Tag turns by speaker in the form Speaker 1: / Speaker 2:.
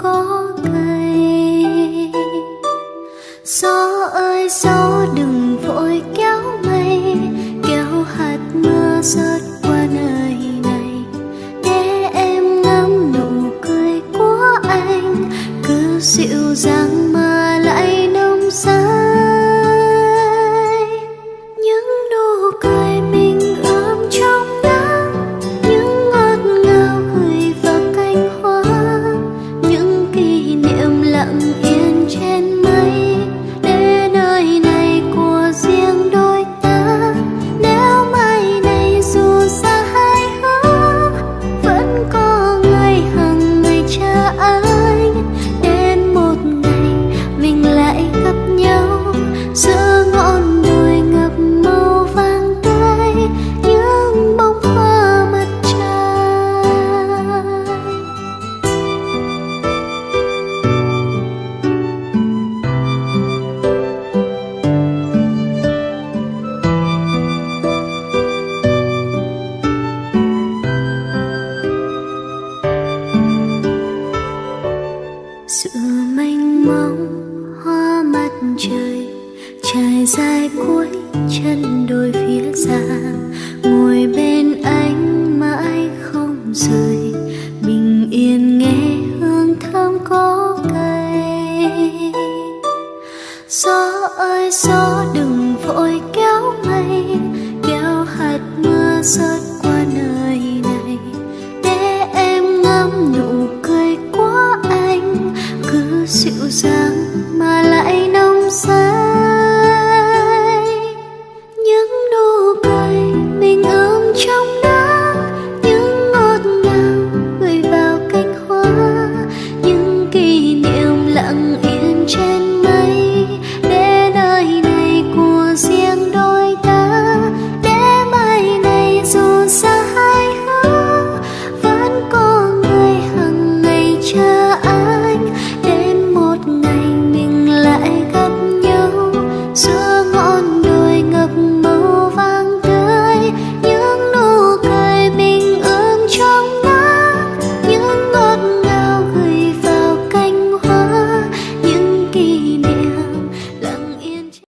Speaker 1: có cây. Gió ơi gió đừng vội kéo mây, kéo hạt mưa rớt qua nơi này, để em ngắm nụ cười của anh, cứ dịu dàng mà lại nồng say. Những nụ cười mình ươm trong nắng, những ngọt ngào gửi vào cánh hoa, những kỷ niệm lặng yên trên mây, để nơi này của riêng đôi ta. Nếu mai này dù xa hay hướng, vẫn có người hằng ngày chờ anh, đến một ngày mình lại gặp nhau giữa ngọn đồi ngập màu vàng tươi, những bông hoa mặt trời. Sự mênh mông hoa mặt trời trải dài cuối chân đồi phía xa,